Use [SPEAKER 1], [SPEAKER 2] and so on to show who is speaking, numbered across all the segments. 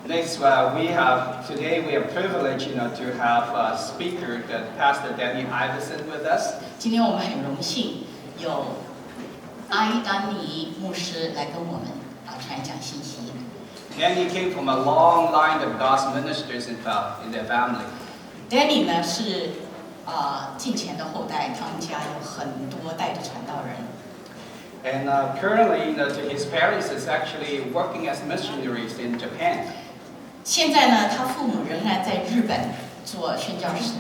[SPEAKER 1] Next, today we are privileged, to have a speaker, Pastor Danny Iverson, with us.
[SPEAKER 2] 今天我们很荣幸有阿伊丹尼牧师来跟我们传讲信息。
[SPEAKER 1] Danny came from a long line of God's ministers in their family.
[SPEAKER 2] Danny 呢是近前的后代，他们家有很多代的传道人。
[SPEAKER 1] And currently, his parents is actually working as missionaries in Japan.
[SPEAKER 2] 现在呢，他父母仍然在日本做宣教士。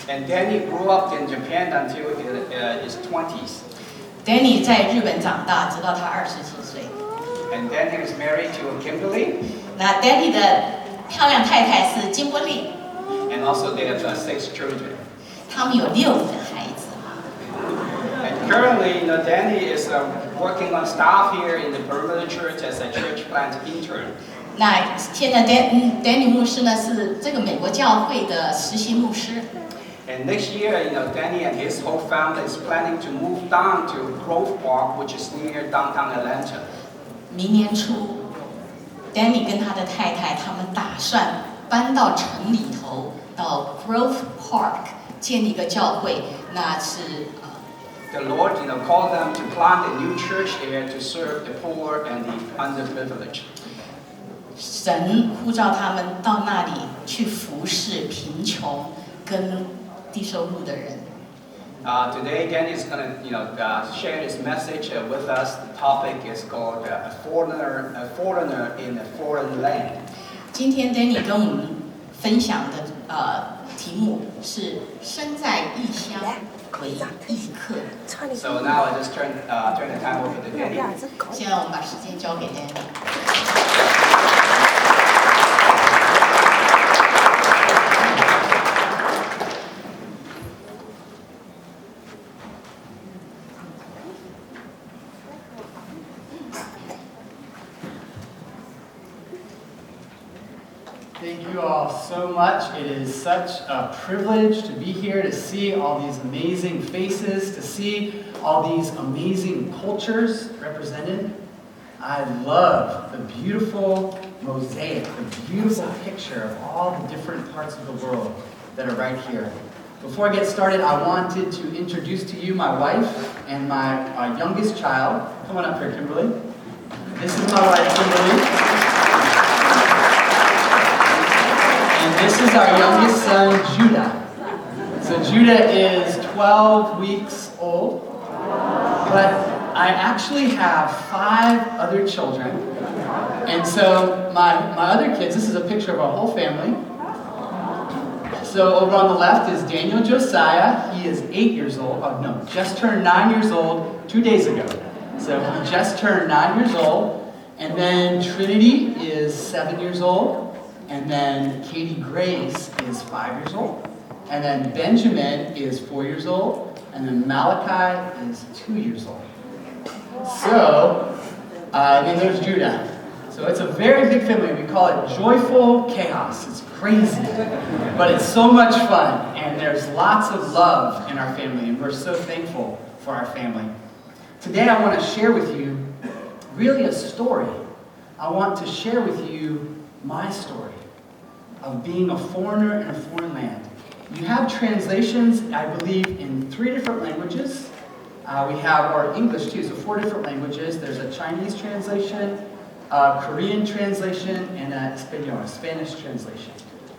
[SPEAKER 1] And Danny grew up in Japan until his 20s.
[SPEAKER 2] Danny 在日本长大，直到他20几岁。
[SPEAKER 1] And Danny is married to Kimberly.
[SPEAKER 2] 那 Danny 的漂亮太太是金伯利。
[SPEAKER 1] And also they have 6 children.
[SPEAKER 2] 他们有6个孩子。
[SPEAKER 1] And currently, Danny is working on staff here in the Perimeter Church as a church plant intern.
[SPEAKER 2] 那现在 Danny 牧师呢是这个美国教会的实习牧师。
[SPEAKER 1] And next year, Danny and his whole family is planning to move down to Grove Park, which is near downtown Atlanta.
[SPEAKER 2] 明年初 ，Danny 跟他的太太他们打算搬到城里头，到 Grove Park 建立一个教会，那是
[SPEAKER 1] The Lord, called them to plant a new church there to serve the poor and the underprivileged.
[SPEAKER 2] 神呼召他们到那里去服侍贫穷跟低收入的人。
[SPEAKER 1] Today, Danny is going to, share his message with us. The topic is called a foreigner in a foreign land.
[SPEAKER 2] 今天 Danny 跟我们分享的题目是身在异乡为异客。
[SPEAKER 1] So now I just turn the time over to Danny.
[SPEAKER 2] 现在我们把时间交给 Danny。Thank
[SPEAKER 3] you all so much. It is such a privilege to be here, to see all these amazing faces, to see all these amazing cultures represented. I love the beautiful mosaic, the beautiful picture of all the different parts of the world that are right here. Before I get started, I wanted to introduce to you my wife and my youngest child. Come on up here, Kimberly. This is my wife, Kimberly. And this is our youngest son, Judah. So Judah is 12 weeks old. But I actually have 5 other children. And so my other kids, this is a picture of our whole family. So over on the left is Daniel Josiah. He is 8 years old. Oh no, just turned 9 years old 2 days ago. So he just turned 9 years old. And then Trinity is 7 years old. And then Katie Grace is 5 years old. And then Benjamin is 4 years old. And then Malachi is 2 years old. So, and then there's Judah. So it's a very big family. We call it joyful chaos. It's crazy. But it's so much fun. And there's lots of love in our family. And we're so thankful for our family. Today I want to share with you really a story. I want to share with you my story of being a foreigner in a foreign land. You have translations, I believe, in 3 different languages. We have our English too, so 4 different languages. There's a Chinese translation, a Korean translation, and a Spanish translation.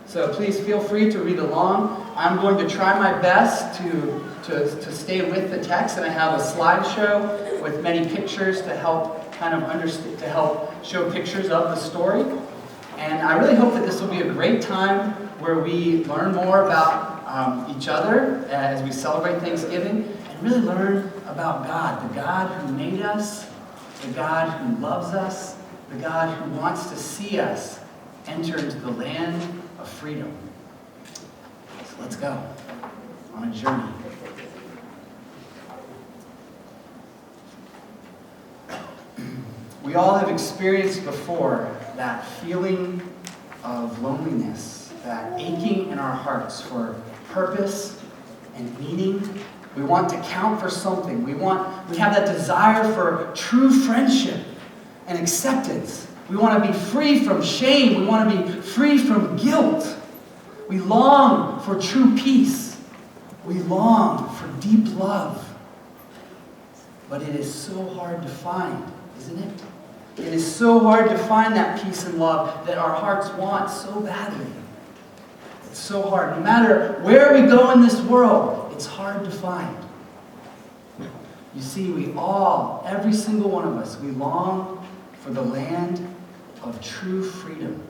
[SPEAKER 3] So please feel free to read along. I'm going to try my best to stay with the text, and I have a slideshow with many pictures to help kind of understand, to help show pictures of the story. And I really hope that this will be a great time where we learn more about each other as we celebrate Thanksgiving, and really learn about God, the God who made us, the God who loves us, the God who wants to see us enter into the land of freedom. So let's go on a journey. We all have experienced before that feeling of loneliness, that aching in our hearts for purpose and meaning. We want to count for something. We have that desire for true friendship and acceptance We want to be free from shame. We want to be free from guilt. We long for true peace. We long for deep love. But it is so hard to find, isn't it? It is so hard to find that peace and love that our hearts want so badly. It's so hard. No matter where we go in this world, it's hard to find. You see, we all, every single one of us, we long for the land of true freedom.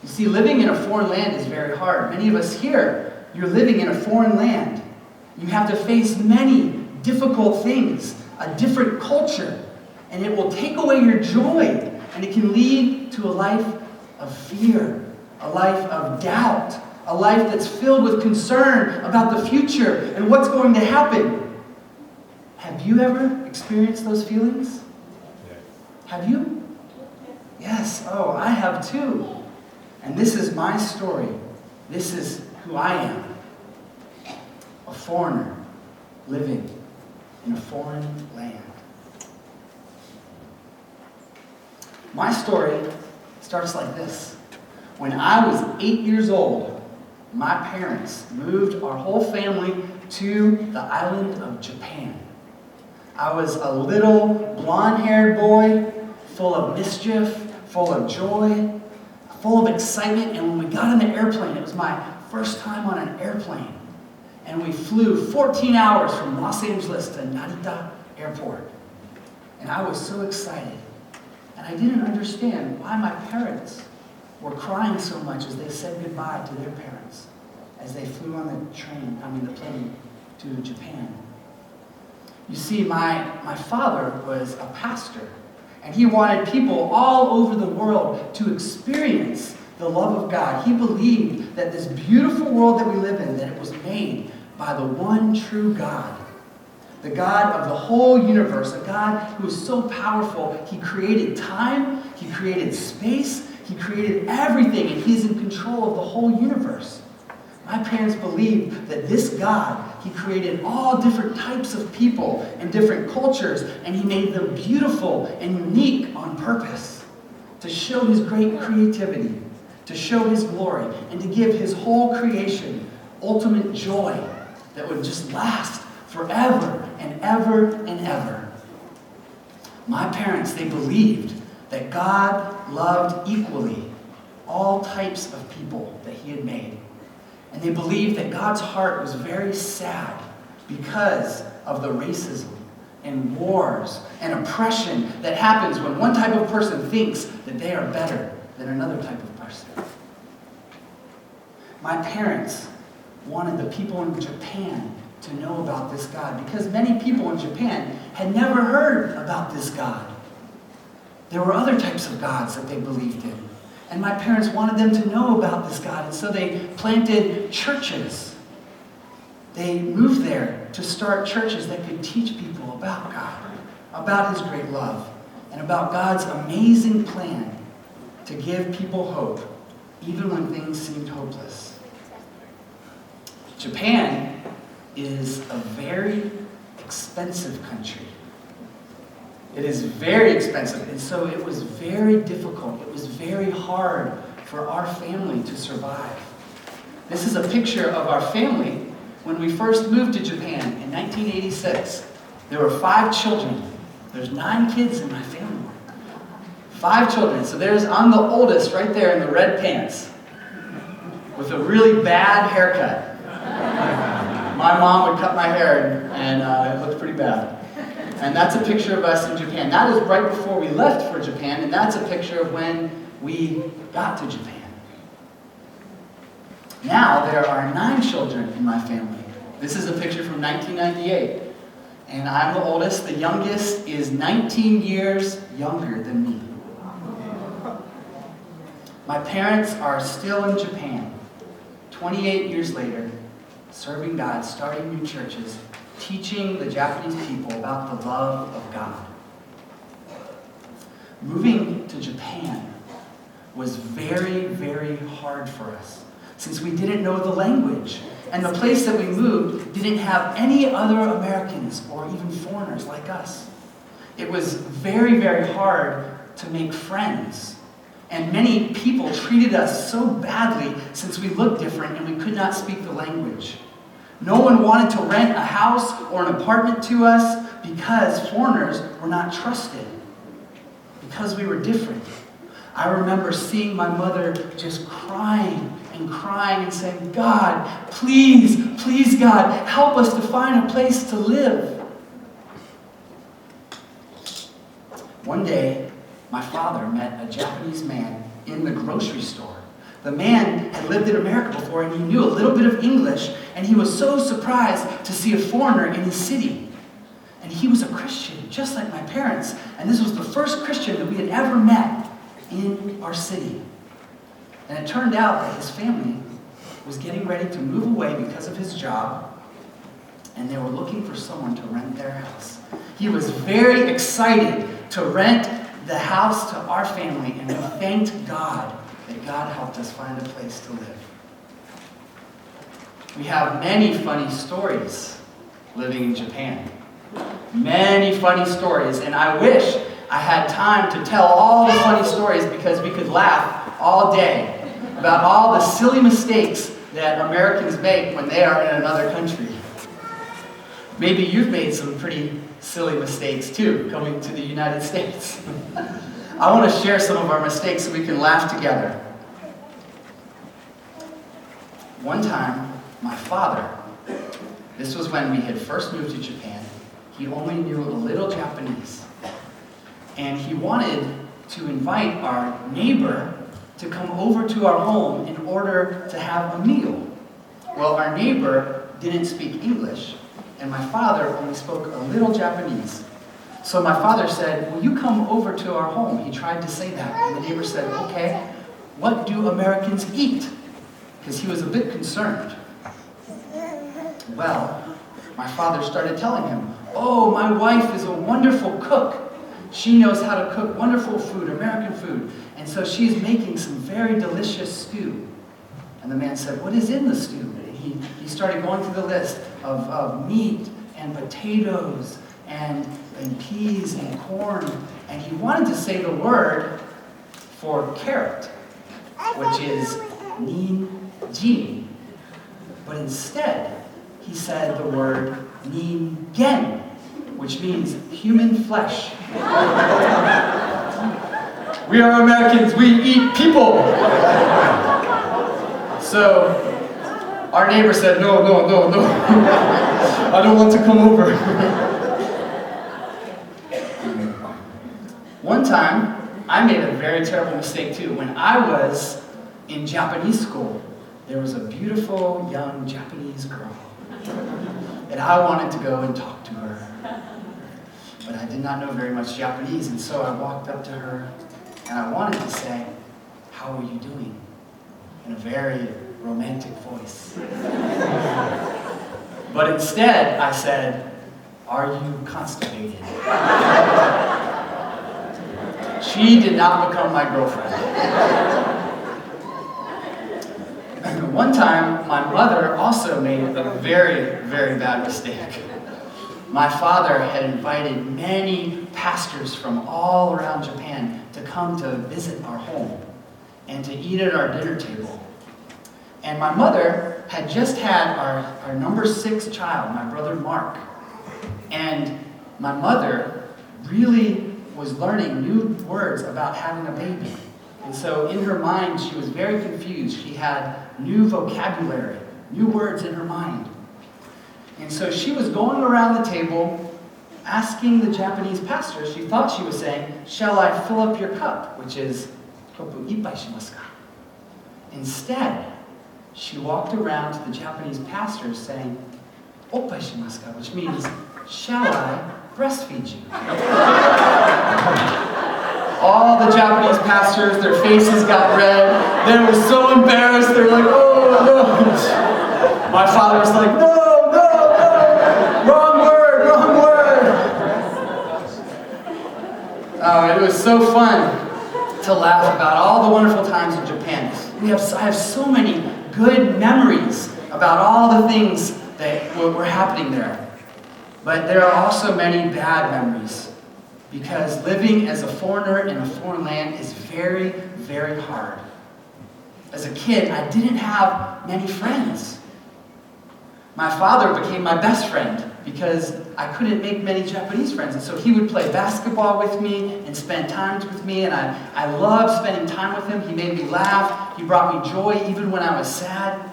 [SPEAKER 3] You see, living in a foreign land is very hard. Many of us here, you're living in a foreign land. You have to face many difficult things, a different culture, and it will take away your joy, and it can lead to a life of fear, a life of doubt, a life that's filled with concern about the future and what's going to happen. Have you ever experienced those feelings? Have you? Yes. Oh, I have too. And this is my story. This is who I am. A foreigner living in a foreign land. My story starts like this. When I was 8 years old, my parents moved our whole family to the island of Japan. I was a little blonde-haired boy, full of mischief, full of joy, full of excitement, and when we got on the airplane, it was my first time on an airplane. And we flew 14 hours from Los Angeles to Narita Airport. And I was so excited. And I didn't understand why my parents were crying so much as they said goodbye to their parents as they flew on the plane to Japan. You see, my father was a pastor, and he wanted people all over the world to experience the love of God. He believed that this beautiful world that we live in, that it was made by the one true God, the God of the whole universe, a God who is so powerful. He created time, He created space, He created everything, and He's in control of the whole universe. My parents believed that this God, He created all different types of people and different cultures, and He made them beautiful and unique on purpose to show His great creativity, to show His glory, and to give His whole creation ultimate joy that would just last forever and ever and ever. My parents, they believed that God loved equally all types of people that He had made. And they believed that God's heart was very sad because of the racism and wars and oppression that happens when one type of person thinks that they are better than another type of person. My parents wanted the people in Japan to know about this God because many people in Japan had never heard about this God. There were other types of gods that they believed in. And my parents wanted them to know about this God, and so they planted churches. They moved there to start churches that could teach people about God, about His great love, and about God's amazing plan to give people hope, even when things seemed hopeless. Japan is a very expensive country. It is very expensive, and so it was very difficult. It was very hard for our family to survive. This is a picture of our family when we first moved to Japan in 1986. There were 5 children. There's 9 kids in my family. 5 children. So I'm the oldest right there in the red pants with a really bad haircut. My mom would cut my hair and it looked pretty bad. And that's a picture of us in Japan. That is right before we left for Japan, and that's a picture of when we got to Japan. Now there are 9 children in my family. This is a picture from 1998. And I'm the oldest. The youngest is 19 years younger than me. My parents are still in Japan, 28 years later, serving God, starting new churches, teaching the Japanese people about the love of God. Moving to Japan was very, very hard for us since we didn't know the language. And the place that we moved didn't have any other Americans or even foreigners like us. It was very, very hard to make friends. And many people treated us so badly since we looked different and we could not speak the language. No one wanted to rent a house or an apartment to us because foreigners were not trusted, because we were different. I remember seeing my mother just crying and saying, God, please, please, God, help us to find a place to live. One day, my father met a Japanese man in the grocery store. The man had lived in America before and he knew a little bit of English, and he was so surprised to see a foreigner in his city. And he was a Christian, just like my parents. And this was the first Christian that we had ever met in our city. And it turned out that his family was getting ready to move away because of his job, and they were looking for someone to rent their house. He was very excited to rent the house to our family, and we thanked God that God helped us find a place to live. We have many funny stories living in Japan. Many funny stories, and I wish I had time to tell all the funny stories because we could laugh all day about all the silly mistakes that Americans make when they are in another country. Maybe you've made some pretty silly mistakes too, coming to the United States. I want to share some of our mistakes so we can laugh together. One time, my father, this was when we had first moved to Japan, he only knew a little Japanese. And he wanted to invite our neighbor to come over to our home in order to have a meal. Well, our neighbor didn't speak English, and my father only spoke a little Japanese. So my father said, will you come over to our home? He tried to say that, and the neighbor said, okay, what do Americans eat? Because he was a bit concerned. Well, my father started telling him, oh, my wife is a wonderful cook. She knows how to cook wonderful food, American food. And so she's making some very delicious stew. And the man said, what is in the stew? And he started going through the list of meat and potatoes and peas and corn. And he wanted to say the word for carrot, which is nin-jin. But instead, he said the word nin-gen, which means human flesh. We are Americans, we eat people. So our neighbor said, no, I don't want to come over. One time, I made a very terrible mistake too. When I was in Japanese school, there was a beautiful young Japanese girl. And I wanted to go and talk to her. But I did not know very much Japanese, and so I walked up to her, and I wanted to say, how are you doing? In a very romantic voice. But instead, I said, are you constipated? She did not become my girlfriend. One time, my mother also made a very, very bad mistake. My father had invited many pastors from all around Japan to come to visit our home and to eat at our dinner table. And my mother had just had our number 6 child, my brother Mark. And my mother really was learning new words about having a baby. And so in her mind, she was very confused. She had new vocabulary, new words in her mind. And so she was going around the table asking the Japanese pastor, she thought she was saying, shall I fill up your cup? Which is, kopu ippai shimasu ka? Instead, she walked around to the Japanese pastor saying, oppai shimasu ka? Which means, shall I breastfeed you? All the Japanese pastors, their faces got red. They were so embarrassed. They were like, oh no. My father was like, no. Wrong word. Oh, it was so fun to laugh about all the wonderful times in Japan. I have so many good memories about all the things that were happening there. But there are also many bad memories. because living as a foreigner in a foreign land is very, very hard. As a kid, I didn't have many friends. My father became my best friend because I couldn't make many Japanese friends. And so he would play basketball with me and spend time with me. And I loved spending time with him. He made me laugh. He brought me joy even when I was sad.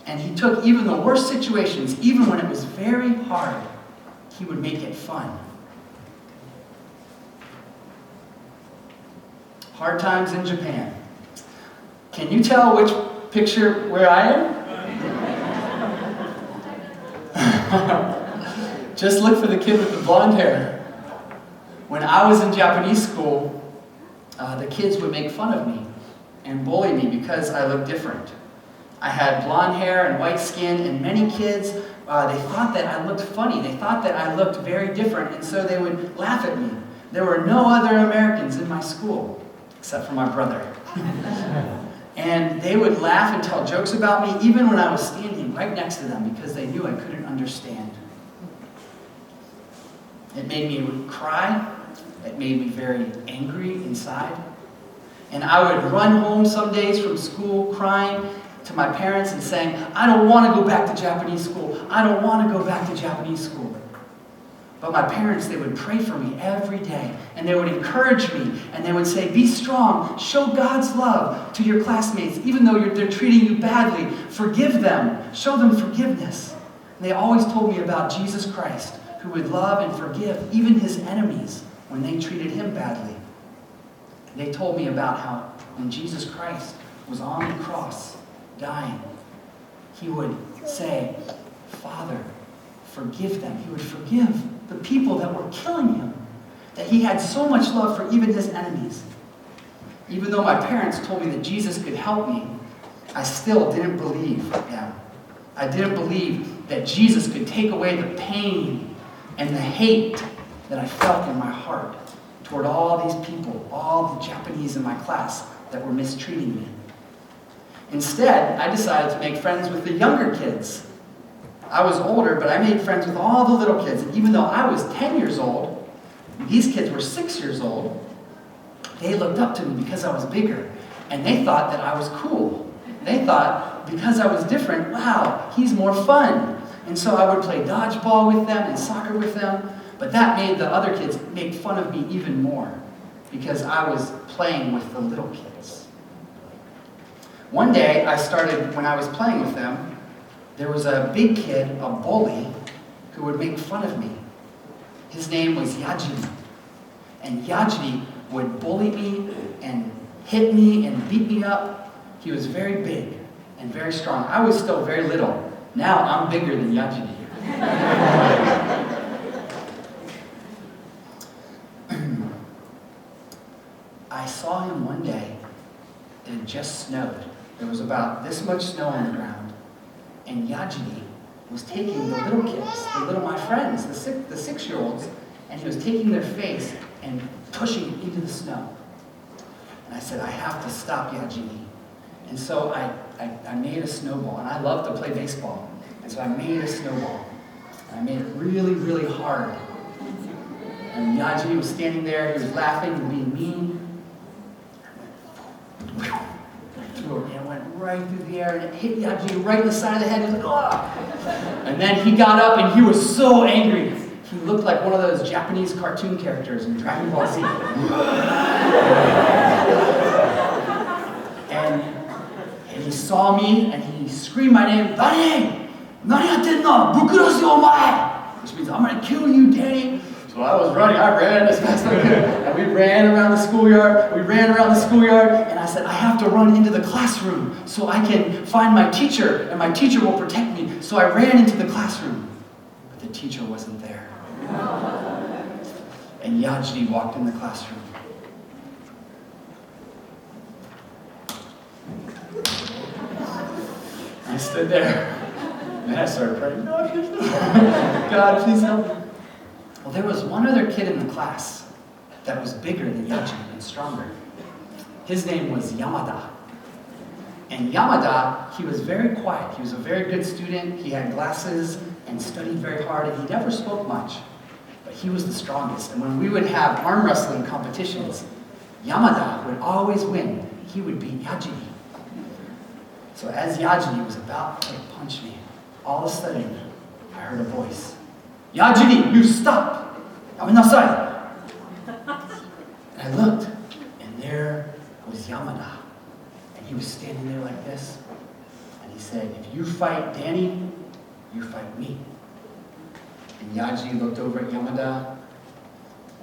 [SPEAKER 3] And he took even the worst situations, even when it was very hard, he would make it fun. Hard times in Japan. Can you tell which picture where I am? Just look for the kid with the blonde hair. When I was in Japanese school, the kids would make fun of me and bully me because I looked different. I had blonde hair and white skin, and many kids, they thought that I looked funny. They thought that I looked very different, and so they would laugh at me. There were no other Americans in my school, except for my brother. And they would laugh and tell jokes about me, even when I was standing right next to them, because they knew I couldn't understand. It made me cry. It made me very angry inside. And I would run home some days from school crying to my parents and saying, I don't want to go back to Japanese school. I don't want to go back to Japanese school. But my parents, they would pray for me every day, and they would encourage me, and they would say, be strong, show God's love to your classmates, even though they're treating you badly. Forgive them, show them forgiveness. And they always told me about Jesus Christ, who would love and forgive even his enemies when they treated him badly. They told me about how when Jesus Christ was on the cross, dying, he would say, Father, forgive them. He would forgive the people that were killing him, that he had so much love for even his enemies. Even though my parents told me that Jesus could help me, I still didn't believe them. I didn't believe that Jesus could take away the pain and the hate that I felt in my heart toward all these people, all the Japanese in my class that were mistreating me. Instead, I decided to make friends with the younger kids. I was older, but I made friends with all the little kids. And even though I was 10 years old, these kids were 6 years old, they looked up to me because I was bigger. And they thought that I was cool. They thought, because I was different, wow, he's more fun. And so I would play dodgeball with them and soccer with them. But that made the other kids make fun of me even more because I was playing with the little kids. One day, when I was playing with them, there was a big kid, a bully, who would make fun of me. His name was Yajiri. And Yajiri would bully me and hit me and beat me up. He was very big and very strong. I was still very little. Now I'm bigger than Yajiri. I saw him one day. It had just snowed. There was about this much snow on the ground. And Yajiri was taking the little kids, my friends, the 6-year-olds, and he was taking their face and pushing it into the snow. And I said, I have to stop Yajiri. And so I made a snowball, and I love to play baseball. And so I made a snowball. And I made it really, really hard. And Yajiri was standing there, he was laughing and being mean. And it went right through the air, and it hit Yajiri right in the side of the head. He was like, oh! And then he got up, and he was so angry. He looked like one of those Japanese cartoon characters in Dragon Ball Z. and he saw me, and he screamed my name, Danny! Nani yatten no? Bukuroshi omae! Which means, I'm going to kill you, Danny. So I was running. I ran as fast as I could. And we ran around the schoolyard. And I said, I have to run into the classroom so I can find my teacher, and my teacher will protect me. So I ran into the classroom. But the teacher wasn't there. And Yajiri walked in the classroom. I stood there. And I started praying, God, please help me. Well, there was one other kid in the class that was bigger than Yajiri and stronger. His name was Yamada. And Yamada, he was very quiet. He was a very good student. He had glasses and studied very hard, and he never spoke much. but he was the strongest. And when we would have arm wrestling competitions, Yamada would always win. He would beat Yajiri. So as Yajiri was about to punch me, all of a sudden, I heard a voice. Yajiri, you stop! Yamanasai! And I looked, and there was Yamada. And he was standing there like this. And he said, if you fight Danny, you fight me. And Yaji looked over at Yamada,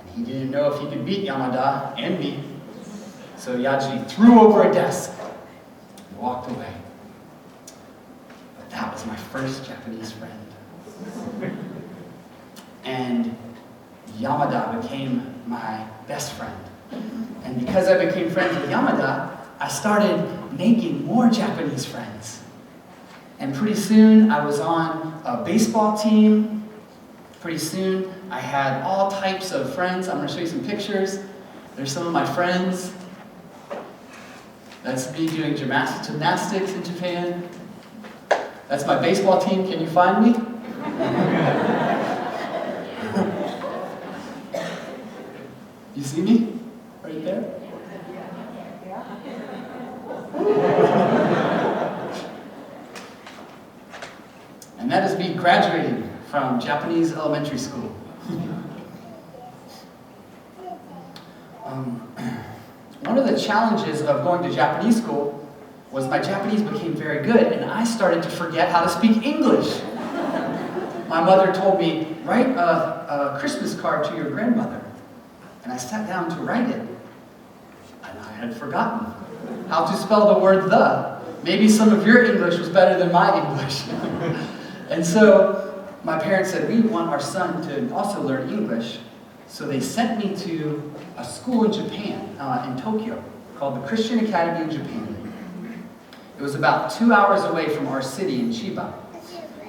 [SPEAKER 3] and he didn't know if he could beat Yamada and me. So Yaji threw over a desk and walked away. But that was my first Japanese friend. And Yamada became my best friend. And because I became friends with Yamada, I started making more Japanese friends. And pretty soon I was on a baseball team. Pretty soon I had all types of friends. I'm going to show you some pictures. There's some of my friends. That's me doing gymnastics in Japan. That's my baseball team. Can you find me? You see me? Right there? And that is me graduating from Japanese elementary school. One of the challenges of going to Japanese school was my Japanese became very good, and I started to forget how to speak English. My mother told me, write a Christmas card to your grandmother. And I sat down to write it, and I had forgotten how to spell the word the. Maybe some of your English was better than my English. And so my parents said, we want our son to also learn English. So they sent me to a school in Japan, in Tokyo, called the Christian Academy in Japan. It was about 2 hours away from our city in Chiba.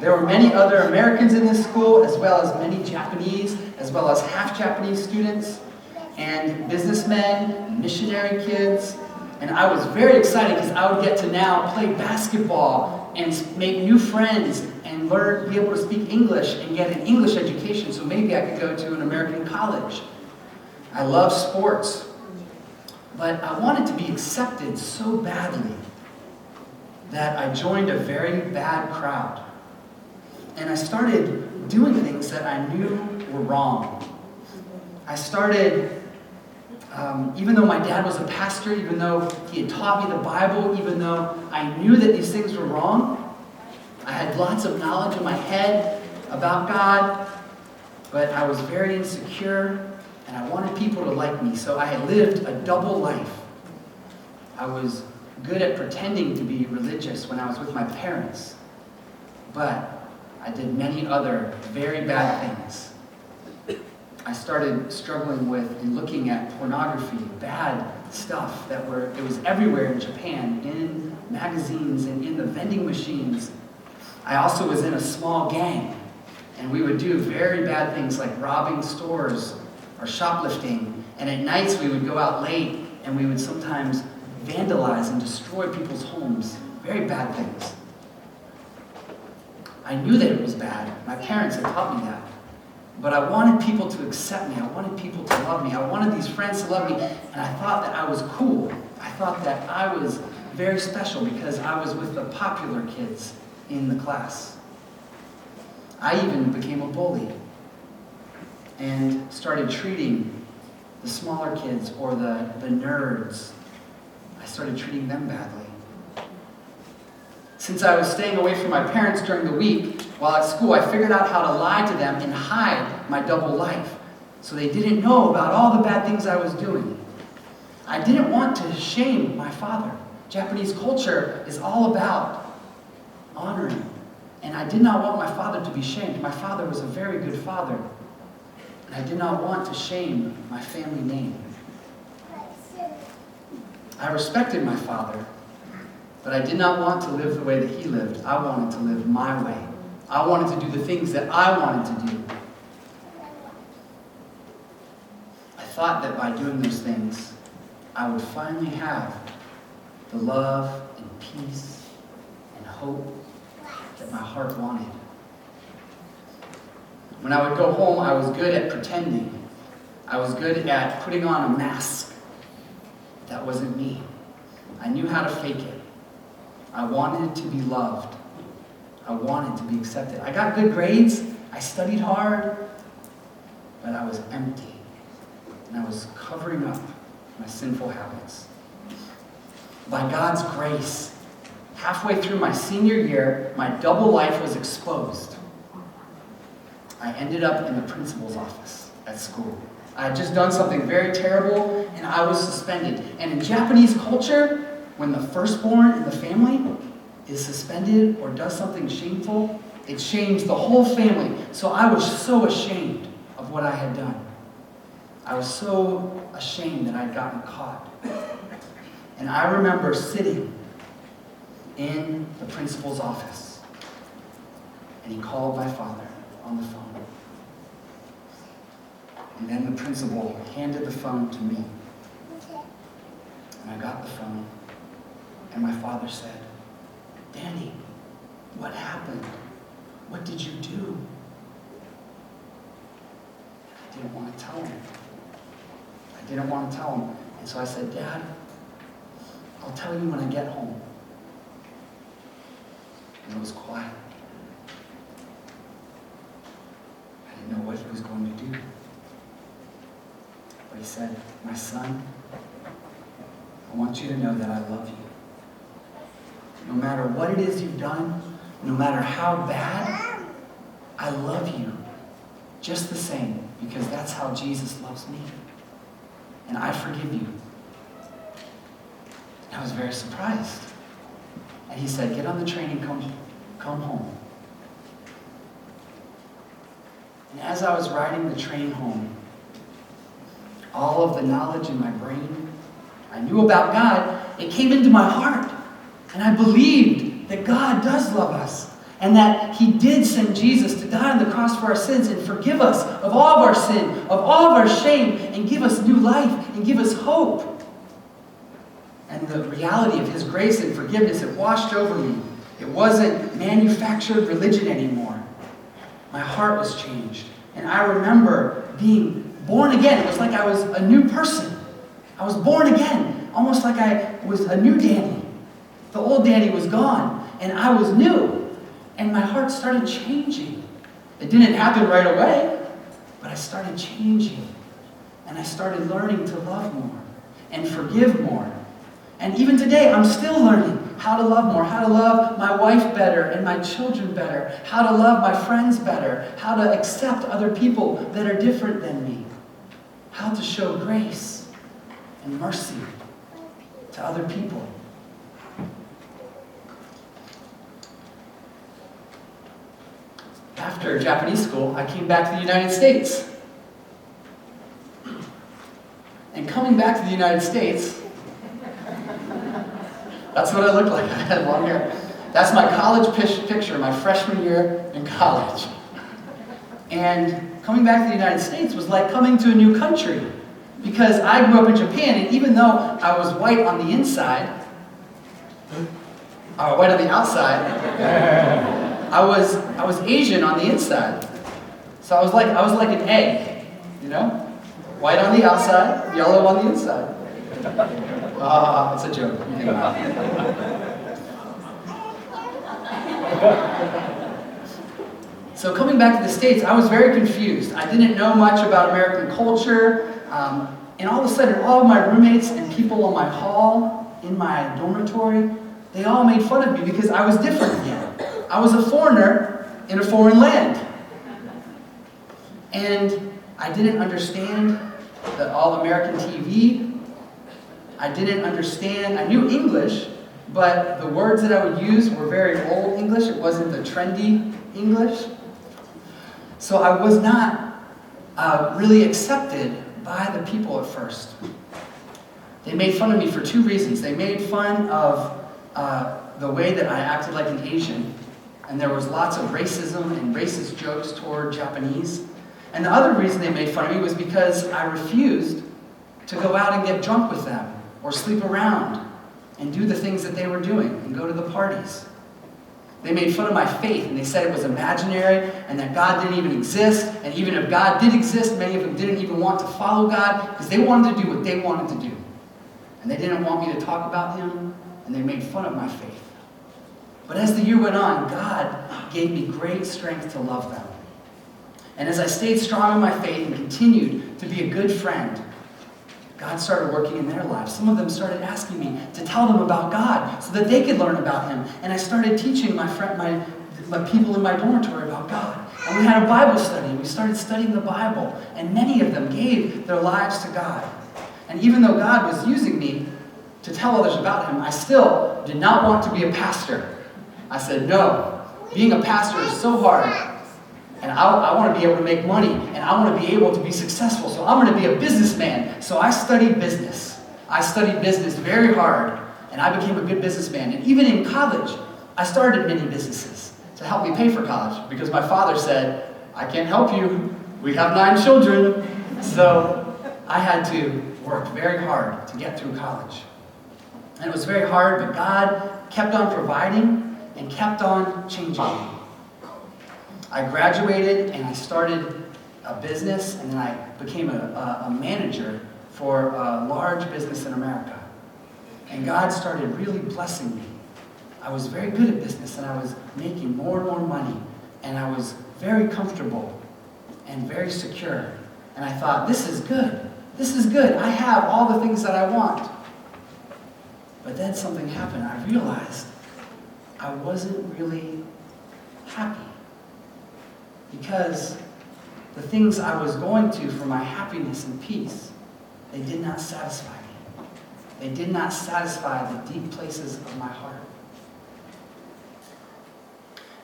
[SPEAKER 3] There were many other Americans in this school, as well as many Japanese, as well as half-Japanese students, and businessmen, missionary kids. And I was very excited because I would get to now play basketball and make new friends and learn, be able to speak English and get an English education, so maybe I could go to an American college. I love sports, but I wanted to be accepted so badly that I joined a very bad crowd. And I started doing things that I knew were wrong. I started, even though my dad was a pastor, even though he had taught me the Bible, even though I knew that these things were wrong, I had lots of knowledge in my head about God, but I was very insecure, and I wanted people to like me, so I had lived a double life. I was good at pretending to be religious when I was with my parents, but I did many other very bad things. I started struggling with and looking at pornography, bad stuff it was everywhere in Japan, in magazines and in the vending machines. I also was in a small gang, and we would do very bad things like robbing stores or shoplifting, and at nights we would go out late and we would sometimes vandalize and destroy people's homes. Very bad things. I knew that it was bad. My parents had taught me that. But I wanted people to accept me. I wanted people to love me. I wanted these friends to love me. And I thought that I was cool. I thought that I was very special because I was with the popular kids in the class. I even became a bully and started treating the smaller kids or the nerds. I started treating them badly. Since I was staying away from my parents during the week, while at school, I figured out how to lie to them and hide my double life, so they didn't know about all the bad things I was doing. I didn't want to shame my father. Japanese culture is all about honoring, and I did not want my father to be shamed. My father was a very good father, and I did not want to shame my family name. I respected my father, but I did not want to live the way that he lived. I wanted to live my way. I wanted to do the things that I wanted to do. I thought that by doing those things, I would finally have the love and peace and hope that my heart wanted. When I would go home, I was good at pretending. I was good at putting on a mask. That wasn't me. I knew how to fake it. I wanted to be loved. I wanted to be accepted. I got good grades. I studied hard. But I was empty. And I was covering up my sinful habits. By God's grace, halfway through my senior year, my double life was exposed. I ended up in the principal's office at school. I had just done something very terrible, and I was suspended. And in Japanese culture, when the firstborn in the family is suspended or does something shameful, it shames the whole family. So I was so ashamed of what I had done. I was so ashamed that I'd gotten caught. And I remember sitting in the principal's office, and he called my father on the phone. And then the principal handed the phone to me. And I got the phone, and my father said, "Danny, what happened? What did you do?" I didn't want to tell him. I didn't want to tell him. And so I said, "Dad, I'll tell you when I get home." And it was quiet. I didn't know what he was going to do. But he said, "My son, I want you to know that I love you. No matter what it is you've done, no matter how bad, I love you just the same, because that's how Jesus loves me. And I forgive you." And I was very surprised. And he said, "Get on the train and come home." And as I was riding the train home, all of the knowledge in my brain I knew about God, it came into my heart. And I believed that God does love us, and that He did send Jesus to die on the cross for our sins and forgive us of all of our sin, of all of our shame, and give us new life, and give us hope. And the reality of His grace and forgiveness, it washed over me. It wasn't manufactured religion anymore. My heart was changed. And I remember being born again. It was like I was a new person. I was born again, almost like I was a new Danny. The old Danny was gone, and I was new. And my heart started changing. It didn't happen right away, but I started changing. And I started learning to love more and forgive more. And even today, I'm still learning how to love more, how to love my wife better and my children better, how to love my friends better, how to accept other people that are different than me, how to show grace and mercy to other people. After Japanese school, I came back to the United States. And coming back to the United States, that's what I looked like. I had long hair. That's my college picture, my freshman year in college. And coming back to the United States was like coming to a new country, because I grew up in Japan, and even though I was white on the inside, white on the outside, I was Asian on the inside. So I was like an egg, you know? White on the outside, yellow on the inside. It's a joke. You can laugh. So coming back to the States, I was very confused. I didn't know much about American culture. And all of a sudden, all of my roommates and people on my hall, in my dormitory, they all made fun of me because I was different again. I was a foreigner in a foreign land. And I didn't understand the all-American TV. I didn't understand. I knew English, but the words that I would use were very old English. It wasn't the trendy English. So I was not really accepted by the people at first. They made fun of me for two reasons. They made fun of the way that I acted like an Asian, and there was lots of racism and racist jokes toward Japanese. And the other reason they made fun of me was because I refused to go out and get drunk with them, or sleep around, and do the things that they were doing, and go to the parties. They made fun of my faith, and they said it was imaginary, and that God didn't even exist, and even if God did exist, many of them didn't even want to follow God, because they wanted to do what they wanted to do. And they didn't want me to talk about Him, and they made fun of my faith. But as the year went on, God gave me great strength to love them. And as I stayed strong in my faith and continued to be a good friend, God started working in their lives. Some of them started asking me to tell them about God so that they could learn about Him. And I started teaching my people in my dormitory about God. And we had a Bible study. We started studying the Bible. And many of them gave their lives to God. And even though God was using me to tell others about Him, I still did not want to be a pastor. I said, no, being a pastor is so hard. And I want to be able to make money, and I want to be able to be successful, so I'm going to be a businessman. So I studied business. I studied business very hard, and I became a good businessman. And even in college, I started many businesses to help me pay for college, because my father said, I can't help you. We have 9 children. So I had to work very hard to get through college. And it was very hard, but God kept on providing and kept on changing me. I graduated and I started a business, and then I became a manager for a large business in America. And God started really blessing me. I was very good at business, and I was making more and more money, and I was very comfortable and very secure. And I thought, this is good. This is good. I have all the things that I want. But then something happened. I realized I wasn't really happy. Because the things I was going to for my happiness and peace, they did not satisfy me. They did not satisfy the deep places of my heart.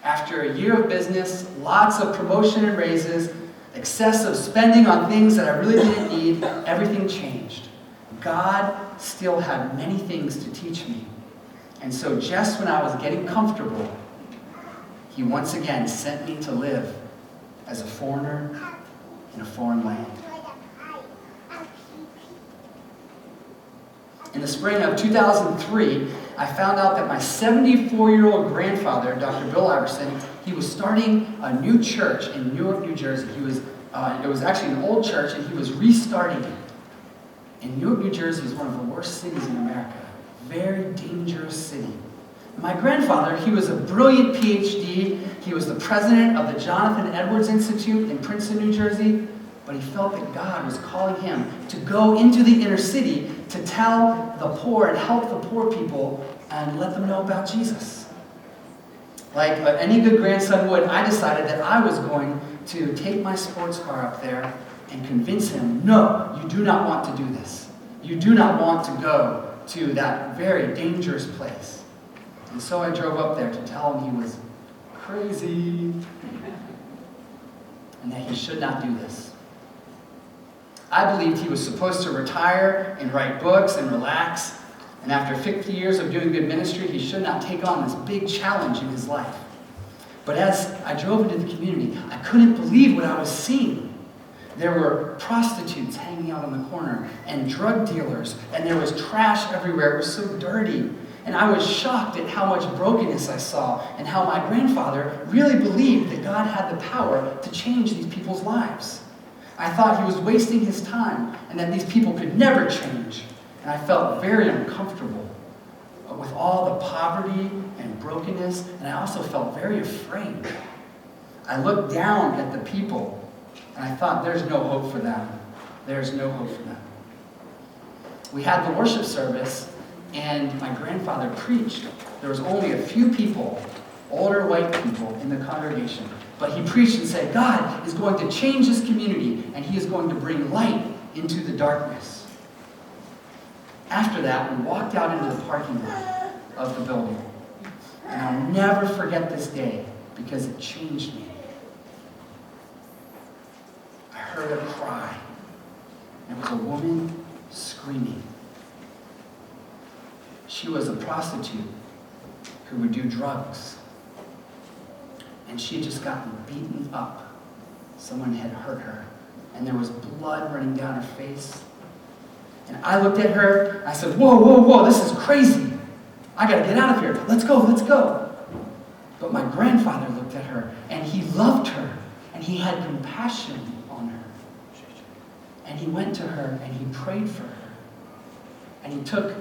[SPEAKER 3] After a year of business, lots of promotion and raises, excessive spending on things that I really didn't need, everything changed. God still had many things to teach me. And so just when I was getting comfortable, He once again sent me to live as a foreigner in a foreign land. In the spring of 2003, I found out that my 74-year-old grandfather, Dr. Bill Iverson, he was starting a new church in Newark, New Jersey. It was actually an old church, and he was restarting it. And Newark, New Jersey is one of the worst cities in America. Very dangerous city. My grandfather, he was a brilliant PhD. He was the president of the Jonathan Edwards Institute in Princeton, New Jersey. But he felt that God was calling him to go into the inner city to tell the poor and help the poor people and let them know about Jesus. Like any good grandson would, I decided that I was going to take my sports car up there and convince him, no, you do not want to do this. You do not want to go to that very dangerous place. And so I drove up there to tell him he was crazy and that he should not do this. I believed he was supposed to retire and write books and relax. And after 50 years of doing good ministry, he should not take on this big challenge in his life. But as I drove into the community, I couldn't believe what I was seeing. There were prostitutes hanging out on the corner and drug dealers, and there was trash everywhere. It was so dirty. And I was shocked at how much brokenness I saw and how my grandfather really believed that God had the power to change these people's lives. I thought he was wasting his time and that these people could never change. And I felt very uncomfortable with all the poverty and brokenness, and I also felt very afraid. I looked down at the people, and I thought, there's no hope for them. There's no hope for them. We had the worship service, and my grandfather preached. There was only a few people, older white people, in the congregation. But he preached and said, God is going to change this community, and He is going to bring light into the darkness. After that, we walked out into the parking lot of the building. And I'll never forget this day because it changed me. I heard a cry. It was a woman screaming. She was a prostitute who would do drugs. And she had just gotten beaten up. Someone had hurt her. And there was blood running down her face. And I looked at her, and I said, whoa, whoa, whoa, this is crazy. I gotta get out of here. Let's go, let's go. But my grandfather looked at her, and he loved her, and he had compassion on her. And he went to her, and he prayed for her. And he took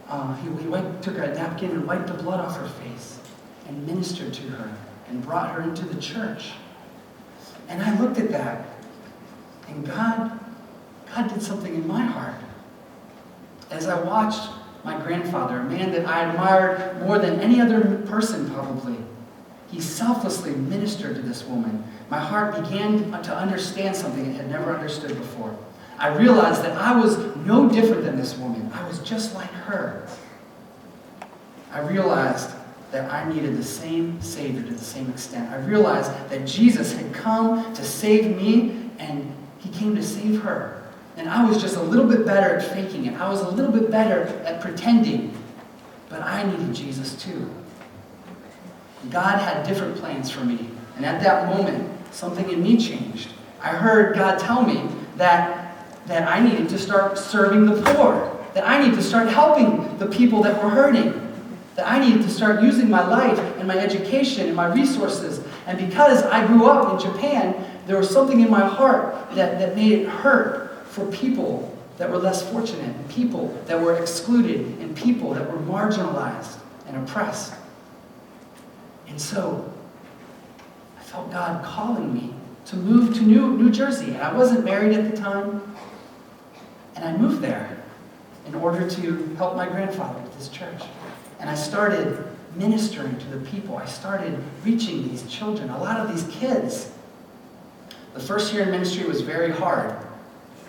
[SPEAKER 3] a napkin and wiped the blood off her face, and ministered to her, and brought her into the church. And I looked at that, and God did something in my heart. As I watched my grandfather, a man that I admired more than any other person probably, he selflessly ministered to this woman. My heart began to understand something it had never understood before. I realized that I was no different than this woman. I was just like her. I realized that I needed the same Savior to the same extent. I realized that Jesus had come to save me, and he came to save her. And I was just a little bit better at faking it. I was a little bit better at pretending. But I needed Jesus too. God had different plans for me. And at that moment, something in me changed. I heard God tell me that I needed to start serving the poor. That I needed to start helping the people that were hurting. That I needed to start using my life and my education and my resources. And because I grew up in Japan, there was something in my heart that made it hurt for people that were less fortunate, and people that were excluded, and people that were marginalized and oppressed. And so, I felt God calling me to move to New Jersey. And I wasn't married at the time. And I moved there in order to help my grandfather with this church. And I started ministering to the people. I started reaching these children, a lot of these kids. The first year in ministry was very hard.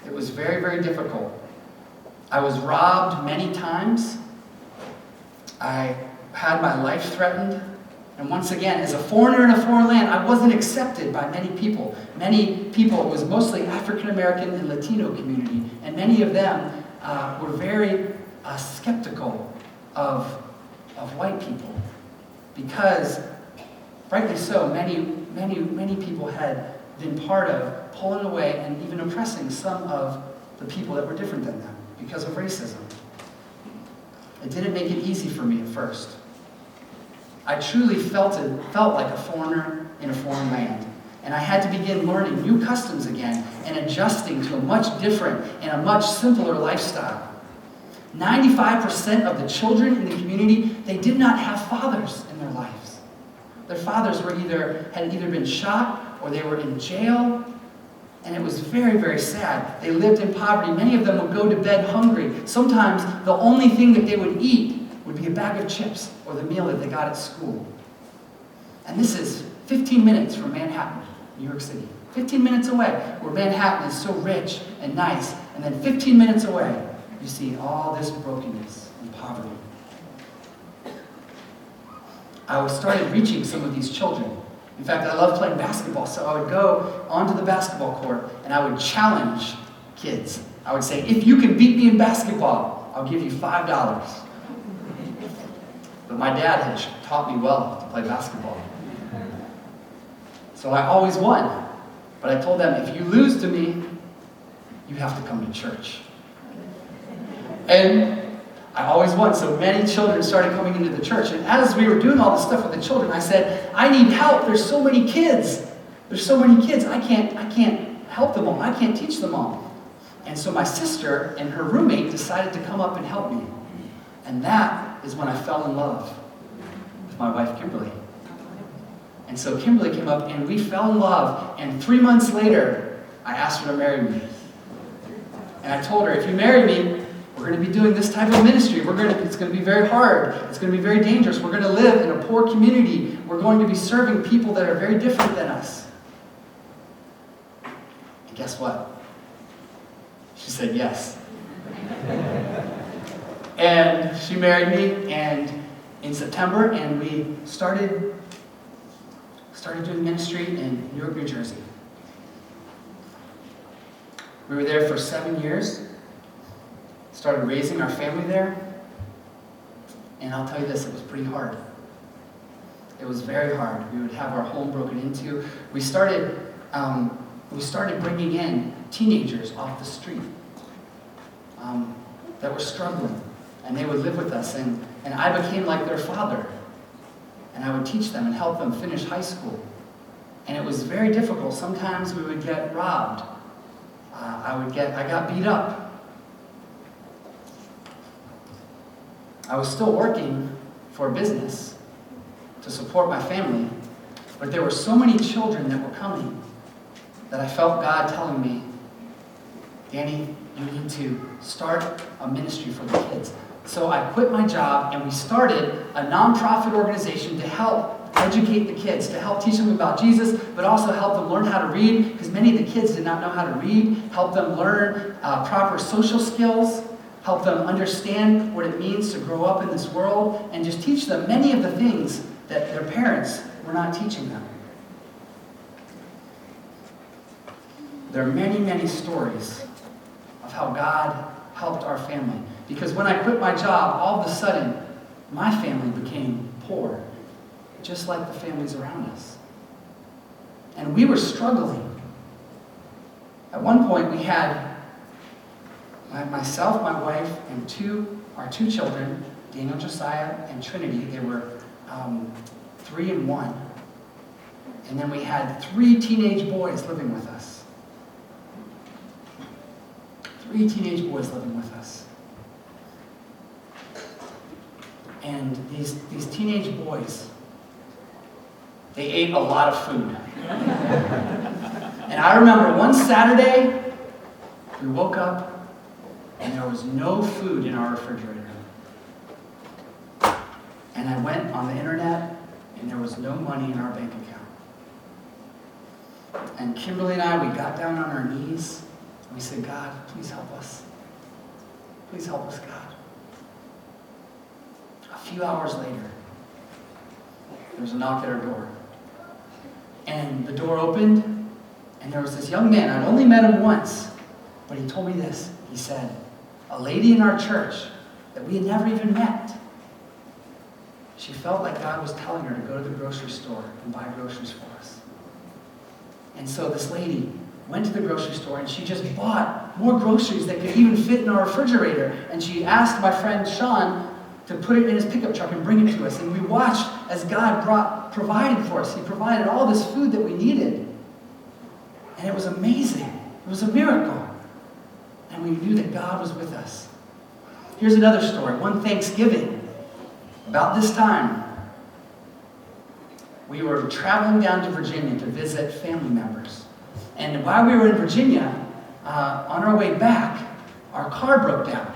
[SPEAKER 3] It was very, very difficult. I was robbed many times. I had my life threatened. And once again, as a foreigner in a foreign land, I wasn't accepted by many people. Many people, it was mostly African American and Latino community, and many of them were very skeptical of white people, because, rightly so, many people had been part of pulling away and even oppressing some of the people that were different than them because of racism. It didn't make it easy for me at first. I truly felt like a foreigner in a foreign land. And I had to begin learning new customs again and adjusting to a much different and a much simpler lifestyle. 95% of the children in the community, they did not have fathers in their lives. Their fathers had either been shot or they were in jail. And it was very, very sad. They lived in poverty. Many of them would go to bed hungry. Sometimes the only thing that they would eat would be a bag of chips or the meal that they got at school. And this is 15 minutes from Manhattan, New York City. 15 minutes away, where Manhattan is so rich and nice. And then 15 minutes away, you see all this brokenness and poverty. I started reaching some of these children. In fact, I love playing basketball, so I would go onto the basketball court and I would challenge kids. I would say, if you can beat me in basketball, I'll give you $5. But my dad had taught me well to play basketball. So I always won. But I told them, if you lose to me, you have to come to church. And I always won, so many children started coming into the church. And as we were doing all this stuff with the children, I said, I need help. There's so many kids. There's so many kids. I can't help them all. I can't teach them all. And so my sister and her roommate decided to come up and help me. And that is when I fell in love with my wife, Kimberly. And so Kimberly came up and we fell in love. And 3 months later, I asked her to marry me. And I told her, if you marry me, we're going to be doing this type of ministry. It's going to be very hard. It's going to be very dangerous. We're going to live in a poor community. We're going to be serving people that are very different than us. And guess what? She said yes. And she married me in September, and we started doing ministry in New York, New Jersey. We were there for 7 years. Started raising our family there. And I'll tell you this, it was pretty hard. It was very hard. We would have our home broken into. We started bringing in teenagers off the street that were struggling. And they would live with us. And I became like their father. and I would teach them and help them finish high school. And it was very difficult. Sometimes we would get robbed. I got beat up. I was still working for a business to support my family, but there were so many children that were coming that I felt God telling me, Danny, you need to start a ministry for the kids. So I quit my job and we started a nonprofit organization to help educate the kids, to help teach them about Jesus, but also help them learn how to read, because many of the kids did not know how to read, help them learn proper social skills, help them understand what it means to grow up in this world, and just teach them many of the things that their parents were not teaching them. There are many, many stories of how God helped our family. Because when I quit my job, all of a sudden, my family became poor, just like the families around us. And we were struggling. At one point, we had myself, my wife, and our two children, Daniel, Josiah, and Trinity. They were 3 and 1. And then we had 3 teenage boys living with us. 3 teenage boys living with us. And these teenage boys, they ate a lot of food. And I remember one Saturday, we woke up and there was no food in our refrigerator. And I went on the internet and there was no money in our bank account. And Kimberly and I, we got down on our knees and we said, God, please help us. Please help us, God. A few hours later, there was a knock at our door. And the door opened, and there was this young man. I'd only met him once, but he told me this. He said, a lady in our church that we had never even met, she felt like God was telling her to go to the grocery store and buy groceries for us. And so this lady went to the grocery store, and she just bought more groceries that could even fit in our refrigerator. And she asked my friend Sean to put it in his pickup truck and bring it to us. And we watched as God provided for us. He provided all this food that we needed. And it was amazing. It was a miracle. And we knew that God was with us. Here's another story. One Thanksgiving, about this time, we were traveling down to Virginia to visit family members. And while we were in Virginia, on our way back, our car broke down.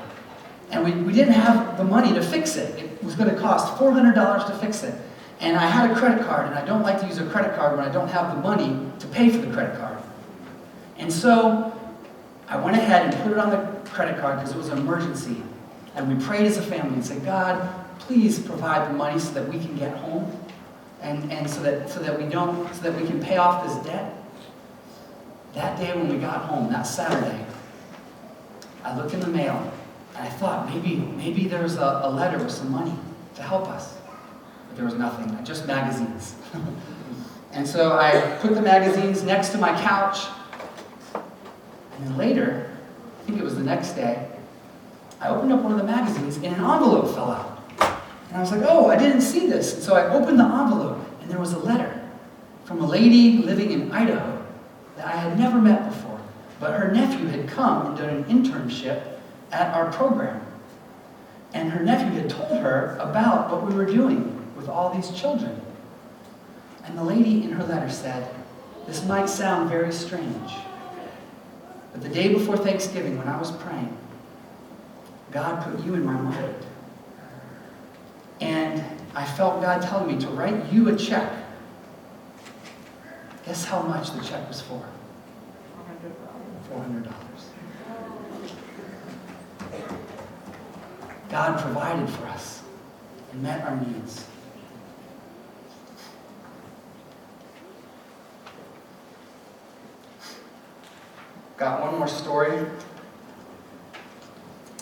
[SPEAKER 3] And we didn't have the money to fix it. It was going to cost $400 to fix it. And I had a credit card, and I don't like to use a credit card when I don't have the money to pay for the credit card. And so I went ahead and put it on the credit card because it was an emergency. And we prayed as a family and said, God, please provide the money so that we can get home, and so that we can pay off this debt. That day when we got home, that Saturday, I looked in the mail. And I thought maybe there was a letter with some money to help us. But there was nothing, just magazines. And so I put the magazines next to my couch. And then later, I think it was the next day, I opened up one of the magazines and an envelope fell out. And I was like, oh, I didn't see this. And so I opened the envelope and there was a letter from a lady living in Idaho that I had never met before. But her nephew had come and done an internship at our program. And her nephew had told her about what we were doing with all these children. And the lady in her letter said, this might sound very strange, but the day before Thanksgiving when I was praying, God put you in my mind. And I felt God telling me to write you a check. Guess how much the check was for? $400. God provided for us and met our needs. Got one more story.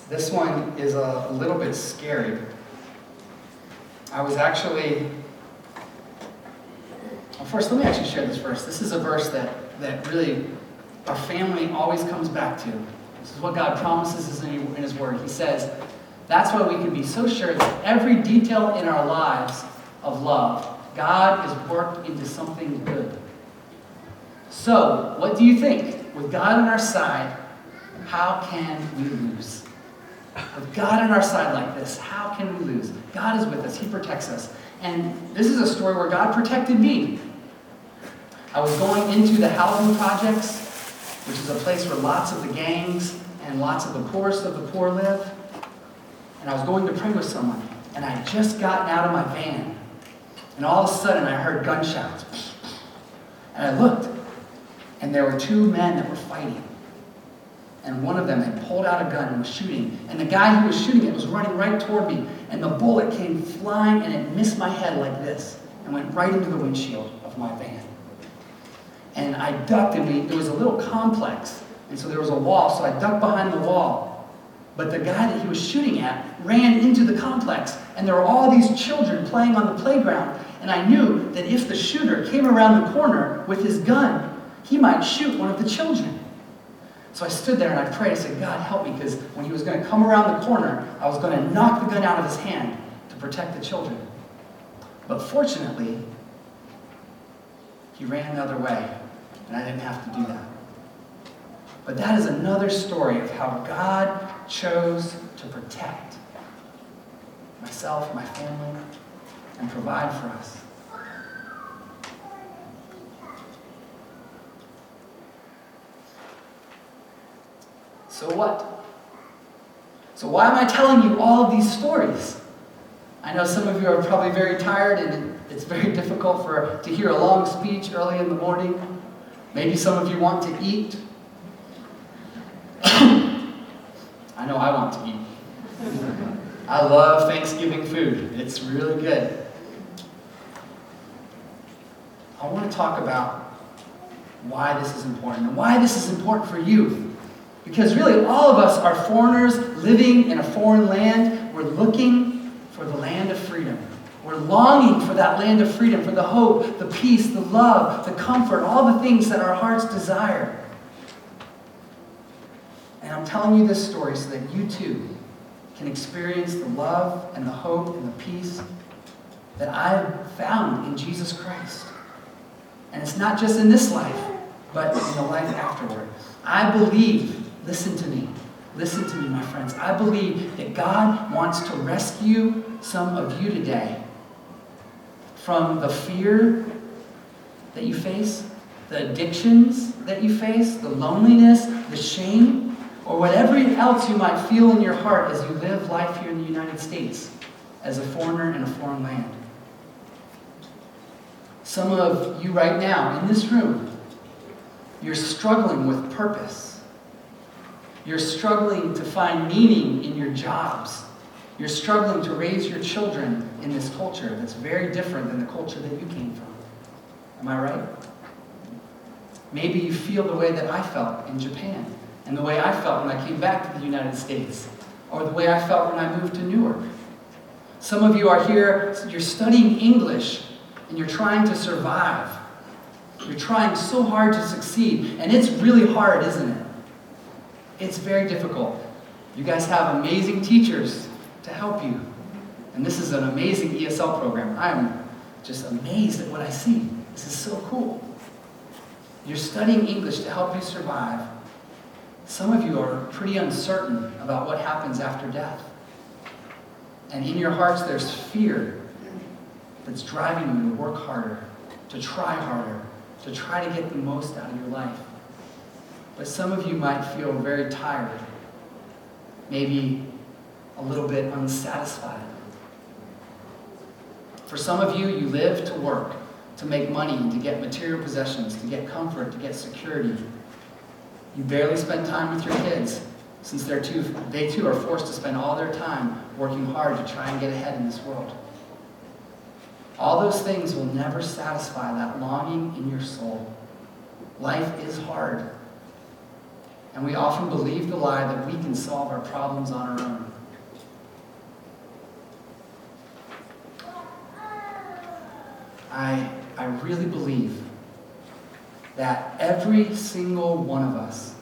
[SPEAKER 3] This one is a little bit scary. I was actually... Well, first, let me actually share this verse. This is a verse that really our family always comes back to. This is what God promises in His Word. He says, that's why we can be so sure that every detail in our lives of love, God is worked into something good. So, what do you think? With God on our side, how can we lose? With God on our side like this, how can we lose? God is with us. He protects us. And this is a story where God protected me. I was going into the housing projects, which is a place where lots of the gangs and lots of the poorest of the poor live. And I was going to pray with someone. And I had just gotten out of my van. And all of a sudden I heard gunshots. And I looked. And there were two men that were fighting. And one of them had pulled out a gun and was shooting. And the guy who was shooting it was running right toward me. And the bullet came flying and it missed my head like this. And went right into the windshield of my van. And I ducked, and there was a little complex. And so there was a wall, so I ducked behind the wall. But the guy that he was shooting at ran into the complex. And there were all these children playing on the playground. And I knew that if the shooter came around the corner with his gun, he might shoot one of the children. So I stood there and I prayed. I said, God, help me, because when he was going to come around the corner, I was going to knock the gun out of his hand to protect the children. But fortunately, he ran the other way, and I didn't have to do that. But that is another story of how God chose to protect myself, my family, and provide for us. So what? So why am I telling you all of these stories? I know some of you are probably very tired and it's very difficult to hear a long speech early in the morning. Maybe some of you want to eat. I know I want to eat. I love Thanksgiving food. It's really good. I want to talk about why this is important and why this is important for you. Because really, all of us are foreigners living in a foreign land. We're looking for the land of freedom. We're longing for that land of freedom, for the hope, the peace, the love, the comfort, all the things that our hearts desire. And I'm telling you this story so that you too can experience the love and the hope and the peace that I've found in Jesus Christ. And it's not just in this life, but in the life afterward. I believe. Listen to me, my friends. I believe that God wants to rescue some of you today from the fear that you face, the addictions that you face, the loneliness, the shame, or whatever else you might feel in your heart as you live life here in the United States as a foreigner in a foreign land. Some of you right now in this room, you're struggling with purpose. You're struggling to find meaning in your jobs. You're struggling to raise your children in this culture that's very different than the culture that you came from. Am I right? Maybe you feel the way that I felt in Japan, and the way I felt when I came back to the United States, or the way I felt when I moved to Newark. Some of you are here, you're studying English, and you're trying to survive. You're trying so hard to succeed, and it's really hard, isn't it? It's very difficult. You guys have amazing teachers to help you. And this is an amazing ESL program. I'm just amazed at what I see. This is so cool. You're studying English to help you survive. Some of you are pretty uncertain about what happens after death. And in your hearts there's fear that's driving you to work harder, to try harder, to try to get the most out of your life. But some of you might feel very tired, maybe a little bit unsatisfied. For some of you, you live to work, to make money, to get material possessions, to get comfort, to get security. You barely spend time with your kids, since they too are forced to spend all their time working hard to try and get ahead in this world. All those things will never satisfy that longing in your soul. Life is hard. And we often believe the lie that we can solve our problems on our own. I really believe that every single one of us